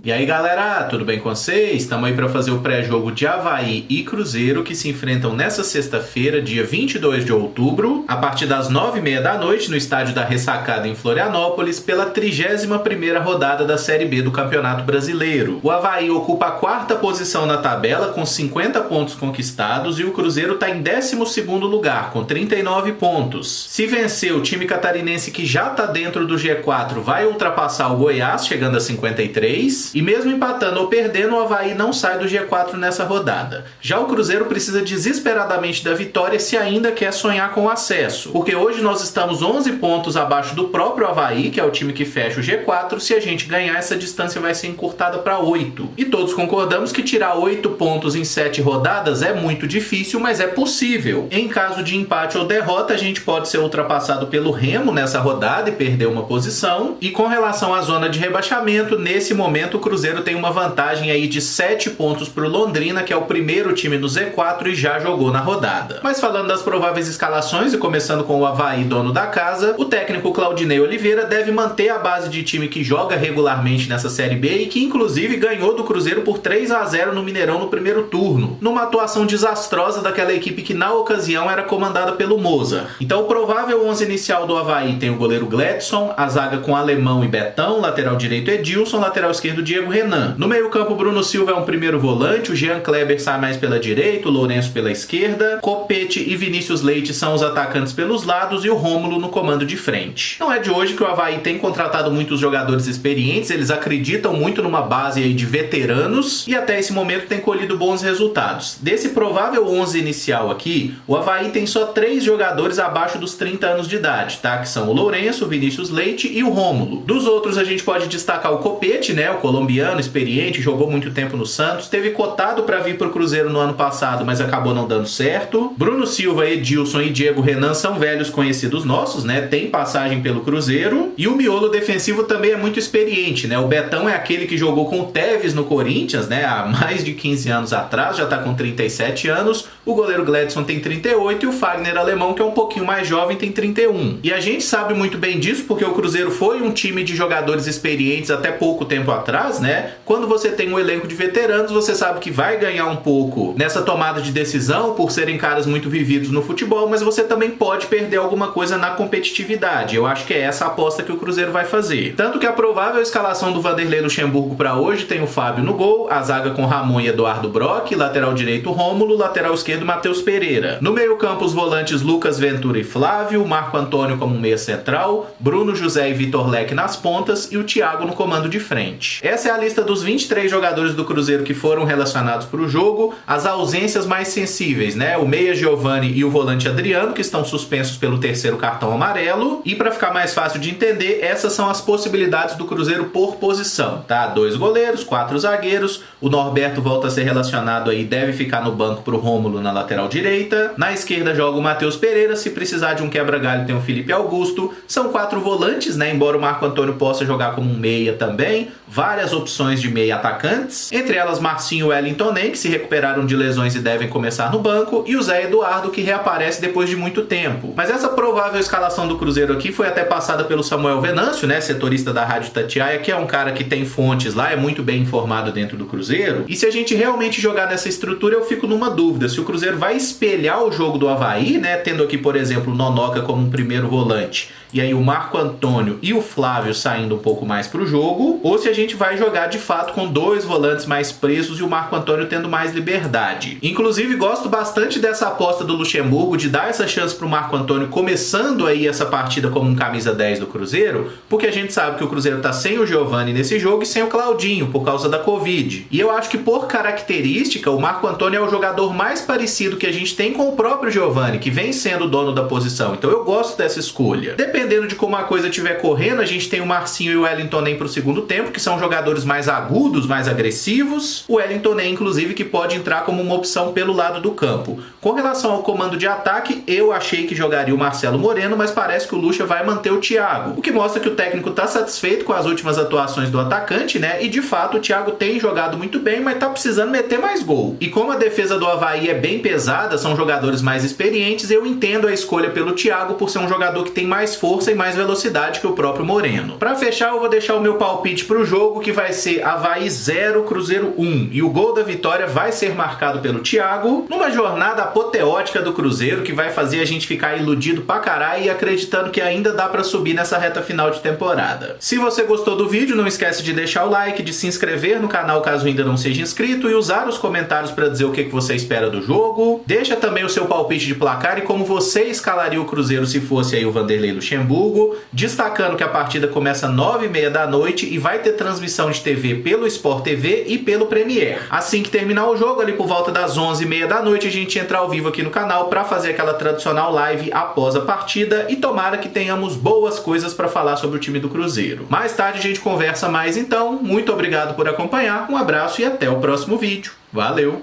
E aí galera, tudo bem com vocês? Estamos aí para fazer o pré-jogo de Avaí e Cruzeiro, que se enfrentam nessa sexta-feira, dia 22 de outubro, a partir das 9h30 da noite, no estádio da Ressacada em Florianópolis, pela 31ª rodada da Série B do Campeonato Brasileiro. O Avaí ocupa a 4ª posição na tabela com 50 pontos conquistados e o Cruzeiro está em 12º lugar com 39 pontos. Se vencer, o time catarinense, que já está dentro do G4, vai ultrapassar o Goiás, chegando a 53, e mesmo empatando ou perdendo, o Avaí não sai do G4 nessa rodada. Já o Cruzeiro precisa desesperadamente da vitória se ainda quer sonhar com o acesso, porque hoje nós estamos 11 pontos abaixo do próprio Avaí, que é o time que fecha o G4. Se a gente ganhar, essa distância vai ser encurtada para 8. E todos concordamos que tirar 8 pontos em 7 rodadas é muito difícil, mas é possível. Em caso de empate ou derrota, a gente pode ser ultrapassado pelo Remo nessa rodada e perder uma posição. E com relação à zona de rebaixamento, nesse momento o Cruzeiro tem uma vantagem aí de 7 pontos para o Londrina, que é o primeiro time no Z4 e já jogou na rodada. Mas falando das prováveis escalações e começando com o Avaí, dono da casa, o técnico Claudinei Oliveira deve manter a base de time que joga regularmente nessa Série B e que inclusive ganhou do Cruzeiro por 3-0 no Mineirão no primeiro turno, numa atuação desastrosa daquela equipe que na ocasião era comandada pelo Mozart. Então o provável 11 inicial do Avaí tem o goleiro Gledson, a zaga com Alemão e Betão, lateral direito Edilson, lateral esquerdo Diego Renan. No meio-campo, Bruno Silva é um primeiro volante, o Jean Kleber sai mais pela direita, o Lourenço pela esquerda, Copete e Vinícius Leite são os atacantes pelos lados e o Rômulo no comando de frente. Não é de hoje que o Avaí tem contratado muitos jogadores experientes, eles acreditam muito numa base aí de veteranos e até esse momento tem colhido bons resultados. Desse provável 11 inicial aqui, o Avaí tem só 3 jogadores abaixo dos 30 anos de idade, tá? Que são o Lourenço, o Vinícius Leite e o Rômulo. Dos outros a gente pode destacar o Copete, né? O colombiano, experiente, jogou muito tempo no Santos, teve cotado para vir para o Cruzeiro no ano passado, mas acabou não dando certo. Bruno Silva, Edilson e Diego Renan são velhos conhecidos nossos, né? Tem passagem pelo Cruzeiro. E o miolo defensivo também é muito experiente, né? O Betão é aquele que jogou com o Tevez no Corinthians, né? Há mais de 15 anos atrás, já tá com 37 anos. O goleiro Gledson tem 38 e o Fagner Alemão, que é um pouquinho mais jovem, tem 31. E a gente sabe muito bem disso porque o Cruzeiro foi um time de jogadores experientes até pouco tempo atrás, né? Quando você tem um elenco de veteranos, você sabe que vai ganhar um pouco nessa tomada de decisão por serem caras muito vividos no futebol, mas você também pode perder alguma coisa na competitividade. Eu acho que é essa a aposta que o Cruzeiro vai fazer. Tanto que a provável escalação do Vanderlei Luxemburgo para hoje tem o Fábio no gol, a zaga com Ramon e Eduardo Brock, lateral direito Rômulo, lateral esquerdo Matheus Pereira. No meio-campo, os volantes Lucas Ventura e Flávio, Marco Antônio como meia central, Bruno José e Vitor Leque nas pontas e o Thiago no comando de frente. Essa é a lista dos 23 jogadores do Cruzeiro que foram relacionados para o jogo. As ausências mais sensíveis, né? O meia Giovani e o volante Adriano, que estão suspensos pelo 3º cartão amarelo. E para ficar mais fácil de entender, essas são as possibilidades do Cruzeiro por posição, tá? 2 goleiros, 4 zagueiros. O Norberto volta a ser relacionado aí, deve ficar no banco pro Rômulo na lateral direita. Na esquerda joga o Matheus Pereira, se precisar de um quebra-galho tem o Felipe Augusto. São 4 volantes, né? Embora o Marco Antônio possa jogar como um meia também. Várias opções de meia atacantes, entre elas Marcinho e Wellington Nem, que se recuperaram de lesões e devem começar no banco, e o Zé Eduardo, que reaparece depois de muito tempo. Mas essa provável escalação do Cruzeiro aqui foi até passada pelo Samuel Venâncio, né, setorista da Rádio Tatiaia, que é um cara que tem fontes lá, é muito bem informado dentro do Cruzeiro. E se a gente realmente jogar nessa estrutura, eu fico numa dúvida, se o Cruzeiro vai espelhar o jogo do Avaí, né, tendo aqui, por exemplo, o Nonoca como um primeiro volante, e aí o Marco Antônio e o Flávio saindo um pouco mais pro jogo, ou se a gente vai jogar de fato com 2 volantes mais presos e o Marco Antônio tendo mais liberdade. Inclusive gosto bastante dessa aposta do Luxemburgo de dar essa chance pro Marco Antônio começando aí essa partida como um camisa 10 do Cruzeiro, porque a gente sabe que o Cruzeiro tá sem o Giovani nesse jogo e sem o Claudinho por causa da Covid. E eu acho que por característica o Marco Antônio é o jogador mais parecido que a gente tem com o próprio Giovani, que vem sendo o dono da posição. Então eu gosto dessa escolha. Dependendo de como a coisa estiver correndo, a gente tem o Marcinho e o Wellington Nem pro segundo tempo, que são jogadores jogadores mais agudos, mais agressivos. O Wellington Ney, inclusive, que pode entrar como uma opção pelo lado do campo. Com relação ao comando de ataque, eu achei que jogaria o Marcelo Moreno, mas parece que o Lucha vai manter o Thiago, o que mostra que o técnico está satisfeito com as últimas atuações do atacante, né? E de fato o Thiago tem jogado muito bem, mas tá precisando meter mais gol. E como a defesa do Avaí é bem pesada, são jogadores mais experientes, eu entendo a escolha pelo Thiago por ser um jogador que tem mais força e mais velocidade que o próprio Moreno. Para fechar, eu vou deixar o meu palpite pro jogo, que vai ser Avaí 0, Cruzeiro 1. E o gol da vitória vai ser marcado pelo Thiago, numa jornada apoteótica do Cruzeiro, que vai fazer a gente ficar iludido pra caralho e acreditando que ainda dá pra subir nessa reta final de temporada. Se você gostou do vídeo, não esquece de deixar o like, de se inscrever no canal caso ainda não seja inscrito e usar os comentários para dizer o que você espera do jogo. Deixa também o seu palpite de placar e como você escalaria o Cruzeiro se fosse aí o Vanderlei Luxemburgo, destacando que a partida começa às 9h30 da noite e vai ter transmissão de TV pelo Sport TV e pelo Premiere. Assim que terminar o jogo, ali por volta das 11h30 da noite, a gente entra ao vivo aqui no canal para fazer aquela tradicional live após a partida e tomara que tenhamos boas coisas para falar sobre o time do Cruzeiro. Mais tarde a gente conversa mais então. Muito obrigado por acompanhar, um abraço e até o próximo vídeo. Valeu!